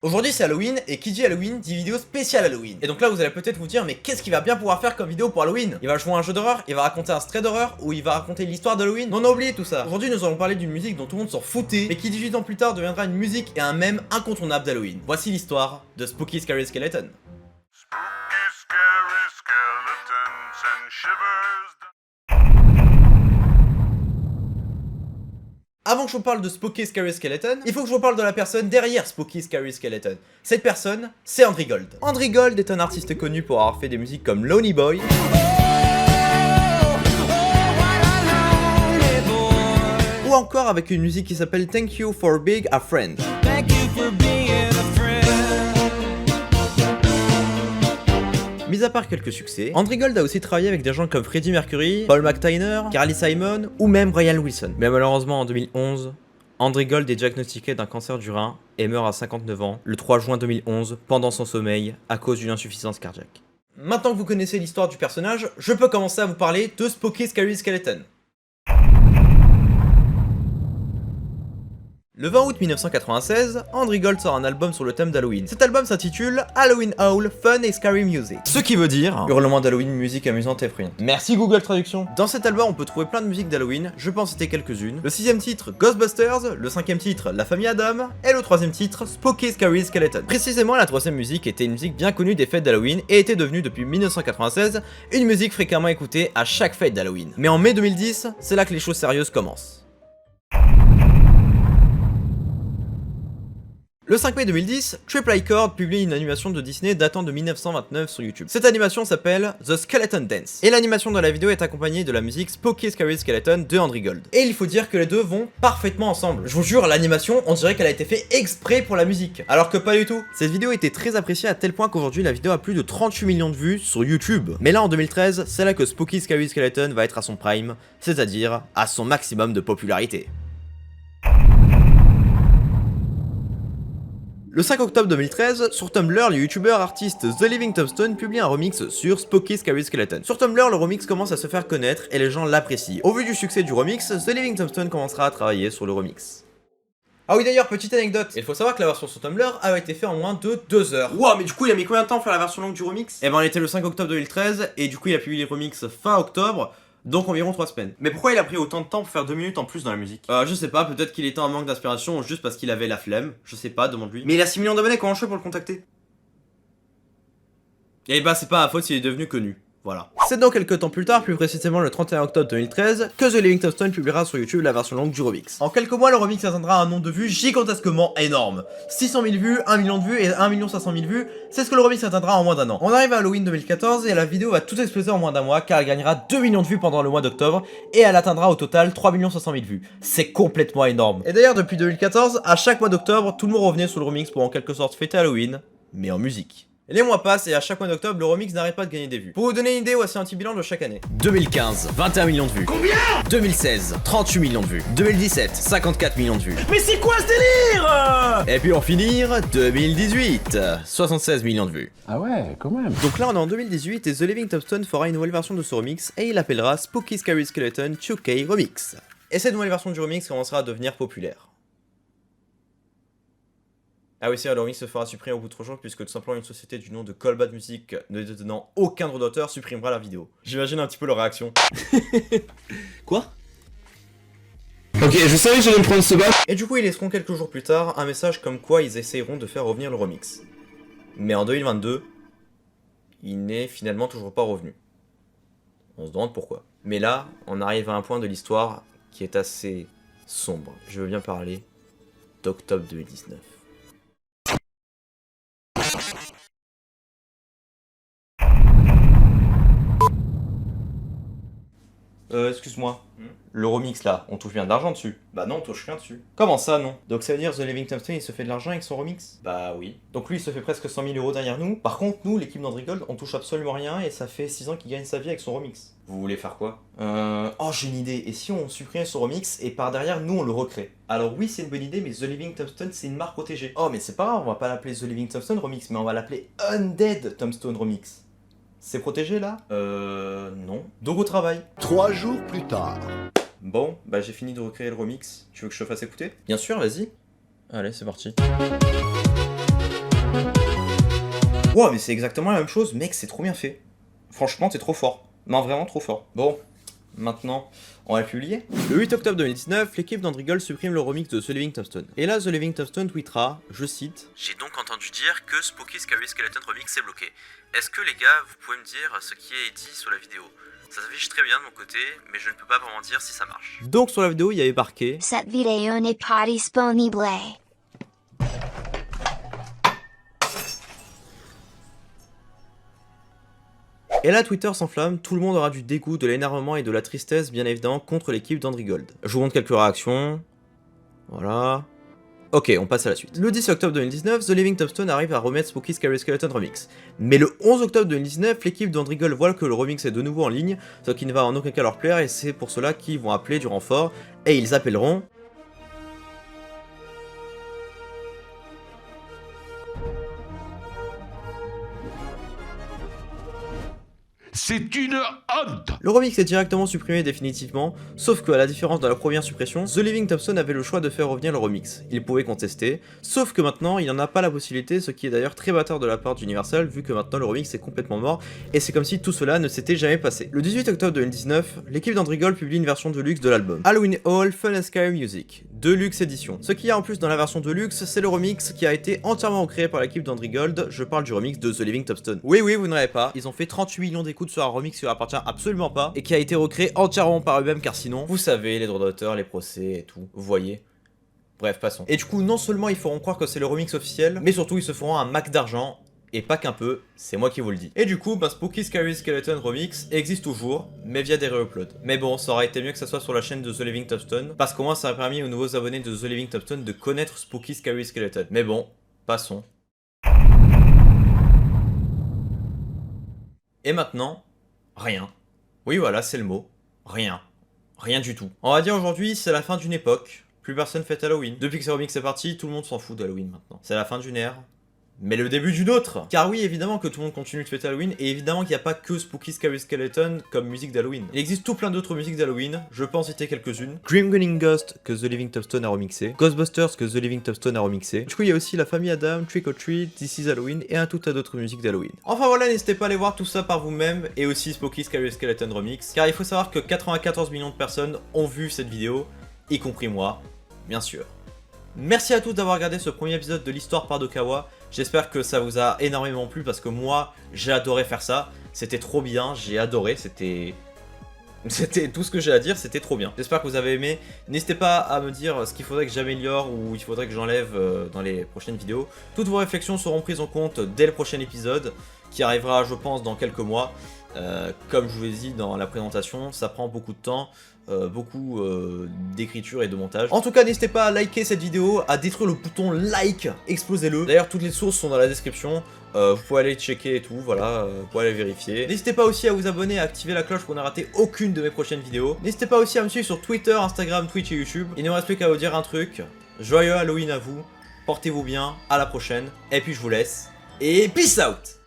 Aujourd'hui c'est Halloween, et qui dit Halloween dit vidéo spéciale Halloween. Et donc là vous allez peut-être vous dire, mais qu'est-ce qu'il va bien pouvoir faire comme vidéo pour Halloween? Il va jouer à un jeu d'horreur, il va raconter un stray d'horreur, ou il va raconter l'histoire d'Halloween? Non, on a oublié tout ça. Aujourd'hui nous allons parler d'une musique dont tout le monde s'en foutait, mais qui 18 ans plus tard deviendra une musique et un mème incontournable d'Halloween. Voici l'histoire de Spooky Scary Skeleton. Spooky, scary skeletons and shivers. Avant que je vous parle de Spooky Scary Skeleton, il faut que je vous parle de la personne derrière Spooky Scary Skeleton. Cette personne, c'est Andrew Gold. Andrew Gold est un artiste connu pour avoir fait des musiques comme Lonely Boy, ou encore avec une musique qui s'appelle Thank You for Being a Friend. Mis à part quelques succès, Andrew Gold a aussi travaillé avec des gens comme Freddie Mercury, Paul McCartney, Carly Simon ou même Brian Wilson. Mais malheureusement en 2011, Andrew Gold est diagnostiqué d'un cancer du rein et meurt à 59 ans le 3 juin 2011 pendant son sommeil à cause d'une insuffisance cardiaque. Maintenant que vous connaissez l'histoire du personnage, je peux commencer à vous parler de Spooky Scary Skeleton. Le 20 août 1996, Andrew Gold sort un album sur le thème d'Halloween. Cet album s'intitule Halloween Howl Fun and Scary Music. Ce qui veut dire hurlement d'Halloween, musique amusante et effrayante. Merci Google Traduction. Dans cet album, on peut trouver plein de musiques d'Halloween, je peux en citer quelques-unes. Le 6ème titre, Ghostbusters, le 5ème titre, La Famille Adam, et le 3ème titre, Spooky Scary Skeleton. Précisément, la 3ème musique était une musique bien connue des fêtes d'Halloween et était devenue depuis 1996 une musique fréquemment écoutée à chaque fête d'Halloween. Mais en mai 2010, c'est là que les choses sérieuses commencent. Le 5 mai 2010, Triple Records publie une animation de Disney datant de 1929 sur YouTube. Cette animation s'appelle The Skeleton Dance, et l'animation de la vidéo est accompagnée de la musique Spooky Scary Skeleton de Andrew Gold. Et il faut dire que les deux vont parfaitement ensemble. Je vous jure, l'animation, on dirait qu'elle a été faite exprès pour la musique, alors que pas du tout. Cette vidéo était très appréciée à tel point qu'aujourd'hui la vidéo a plus de 38 millions de vues sur YouTube. Mais là en 2013, c'est là que Spooky Scary Skeleton va être à son prime, c'est-à-dire à son maximum de popularité. Le 5 octobre 2013, sur Tumblr, le youtubeur artiste The Living Tombstone publie un remix sur Spooky Scary Skeleton. Sur Tumblr, le remix commence à se faire connaître et les gens l'apprécient. Au vu du succès du remix, The Living Tombstone commencera à travailler sur le remix. Ah oui d'ailleurs, petite anecdote, il faut savoir que la version sur Tumblr avait été faite en moins de 2 heures. Wow, mais du coup il a mis combien de temps à faire la version longue du remix? Eh ben on était le 5 octobre 2013 et du coup il a publié le remix fin octobre. Donc environ 3 semaines. Mais pourquoi il a pris autant de temps pour faire 2 minutes en plus dans la musique? Je sais pas, peut-être qu'il était en manque d'inspiration ou juste parce qu'il avait la flemme. Je sais pas, demande-lui. Mais il a 6 millions d'abonnés, comment je fais pour le contacter? Et bah c'est pas ma faute s'il est devenu connu. Voilà. C'est donc quelques temps plus tard, plus précisément le 31 octobre 2013, que The Living Tombstone publiera sur YouTube la version longue du remix. En quelques mois, le remix atteindra un nombre de vues gigantesquement énorme. 600 000 vues, 1 million de vues et 1 500 000 vues, c'est ce que le remix atteindra en moins d'un an. On arrive à Halloween 2014 et la vidéo va tout exploser en moins d'un mois car elle gagnera 2 millions de vues pendant le mois d'octobre et elle atteindra au total 3 500 000 vues. C'est complètement énorme. Et d'ailleurs, depuis 2014, à chaque mois d'octobre, tout le monde revenait sur le remix pour en quelque sorte fêter Halloween, mais en musique. Les mois passent et à chaque mois d'octobre, le remix n'arrête pas de gagner des vues. Pour vous donner une idée, voici un petit bilan de chaque année. 2015, 21 millions de vues. Combien? 2016, 38 millions de vues. 2017, 54 millions de vues. Mais c'est quoi ce délire? Et puis en finir, 2018, 76 millions de vues. Ah ouais, quand même. Donc là on est en 2018 et The Living Tombstone fera une nouvelle version de ce remix et il l'appellera Spooky Scary Skeleton 2K Remix. Et cette nouvelle version du remix commencera à devenir populaire. Ah oui, c'est le remix se fera supprimer au bout de 3 jours puisque tout simplement une société du nom de Colbad Music ne détenant aucun droit d'auteur supprimera la vidéo. J'imagine un petit peu leur réaction. Quoi? Ok, je savais que j'allais me prendre ce bac. Et du coup ils laisseront quelques jours plus tard un message comme quoi ils essayeront de faire revenir le remix. Mais en 2022, il n'est finalement toujours pas revenu. On se demande pourquoi. Mais là, on arrive à un point de l'histoire qui est assez sombre. Je veux bien parler d'octobre 2019. Excuse-moi. Le remix là, on touche bien de l'argent dessus? Bah non, on touche rien dessus. Comment ça non? Donc ça veut dire The Living Tombstone il se fait de l'argent avec son remix? Bah oui. Donc lui il se fait presque 100 000 € derrière nous. Par contre nous, l'équipe d'Andrew Gold, on touche absolument rien et ça fait 6 ans qu'il gagne sa vie avec son remix. Vous voulez faire quoi? Oh j'ai une idée. Et si on supprimait son remix et par derrière nous on le recrée? Alors oui c'est une bonne idée mais The Living Tombstone c'est une marque protégée. Oh mais c'est pas grave, on va pas l'appeler The Living Tombstone Remix mais on va l'appeler Undead Tombstone Remix. C'est protégé là? Non. Donc au travail. 3 jours plus tard. Bon, bah j'ai fini de recréer le remix. Tu veux que je te fasse écouter? Bien sûr, vas-y. Allez, c'est parti. Wow, mais c'est exactement la même chose, mec, c'est trop bien fait. Franchement, c'est trop fort. Non, vraiment trop fort. Bon, maintenant, on va le publier. Le 8 octobre 2019, l'équipe d'Andrigol supprime le remix de The Living Tombstone. Et là, The Living Tombstone tweetera, je cite: J'ai donc entendu dire que Spooky Scary Skeleton Remix est bloqué. Est-ce que les gars, vous pouvez me dire ce qui est dit sur la vidéo? Ça s'affiche très bien de mon côté, mais je ne peux pas vraiment dire si ça marche. Donc sur la vidéo, il y avait marqué: Cette vidéo n'est pas disponible. Et là, Twitter s'enflamme, tout le monde aura du dégoût, de l'énervement et de la tristesse, bien évidemment, contre l'équipe d'Andrigold. Je vous montre quelques réactions. Voilà. Ok, on passe à la suite. Le 10 octobre 2019, The Living Tombstone arrive à remettre Spooky Scary Skeleton Remix. Mais le 11 octobre 2019, l'équipe d'Andrigold voit que le remix est de nouveau en ligne, ce qui ne va en aucun cas leur plaire, et c'est pour cela qu'ils vont appeler du renfort, et ils appelleront... C'est une honte! Le remix est directement supprimé définitivement, sauf que à la différence de la première suppression, The Living Tombstone avait le choix de faire revenir le remix. Il pouvait contester, sauf que maintenant il n'en a pas la possibilité, ce qui est d'ailleurs très bâtard de la part d'Universal, vu que maintenant le remix est complètement mort, et c'est comme si tout cela ne s'était jamais passé. Le 18 octobre 2019, l'équipe d'Andrigol publie une version deluxe de l'album. Halloween Hall Fun and Scary Music, Deluxe Edition. Ce qu'il y a en plus dans la version deluxe, c'est le remix qui a été entièrement recréé par l'équipe d'Andrigold, je parle du remix de The Living Tombstone. Oui, vous ne rêvez pas, ils ont fait 38 millions d'écoutes sur un remix qui leur appartient absolument pas et qui a été recréé entièrement par eux-mêmes, car sinon, vous savez, les droits d'auteur, les procès et tout, vous voyez. Bref, passons. Et du coup, non seulement ils feront croire que c'est le remix officiel, mais surtout ils se feront un mac d'argent, et pas qu'un peu, c'est moi qui vous le dis. Et du coup, Spooky Scary Skeleton Remix existe toujours, mais via des re-uploads. Mais bon, ça aurait été mieux que ça soit sur la chaîne de The Living Tombstone, parce qu'au moins ça a permis aux nouveaux abonnés de The Living Tombstone de connaître Spooky Scary Skeleton. Mais bon, passons. Et maintenant, rien. Oui voilà, c'est le mot. Rien. Rien du tout. On va dire aujourd'hui, c'est la fin d'une époque. Plus personne fête Halloween. Depuis que ce remix est parti, tout le monde s'en fout d'Halloween maintenant. C'est la fin d'une ère. Mais le début d'une autre. Car oui, évidemment que tout le monde continue de fêter Halloween, et évidemment qu'il n'y a pas que Spooky Scary Skeleton comme musique d'Halloween. Il existe tout plein d'autres musiques d'Halloween, je peux en citer quelques-unes. Grim Grinning Ghost, que The Living Tombstone a remixé. Ghostbusters, que The Living Tombstone a remixé. Du coup, il y a aussi La Famille Adam, Trick or Treat, This is Halloween, et un tout tas d'autres musiques d'Halloween. Enfin voilà, n'hésitez pas à aller voir tout ça par vous-même, et aussi Spooky Scary Skeleton Remix, car il faut savoir que 94 millions de personnes ont vu cette vidéo, y compris moi, bien sûr. Merci à tous d'avoir regardé ce premier épisode de l'histoire par Dokawa. J'espère que ça vous a énormément plu parce que moi, j'ai adoré faire ça. C'était trop bien, j'ai adoré, c'était tout ce que j'ai à dire, c'était trop bien. J'espère que vous avez aimé. N'hésitez pas à me dire ce qu'il faudrait que j'améliore ou il faudrait que j'enlève dans les prochaines vidéos. Toutes vos réflexions seront prises en compte dès le prochain épisode, qui arrivera, je pense, dans quelques mois. Comme je vous l'ai dit dans la présentation, ça prend beaucoup de temps. Beaucoup d'écriture et de montage. En tout cas, n'hésitez pas à liker cette vidéo, à détruire le bouton like, explosez-le. D'ailleurs, toutes les sources sont dans la description. Vous pouvez aller checker et tout, voilà, vous pouvez aller vérifier. N'hésitez pas aussi à vous abonner et à activer la cloche pour ne rater aucune de mes prochaines vidéos. N'hésitez pas aussi à me suivre sur Twitter, Instagram, Twitch et YouTube. Il ne me reste plus qu'à vous dire un truc. Joyeux Halloween à vous, portez-vous bien, à la prochaine, et puis je vous laisse, et peace out!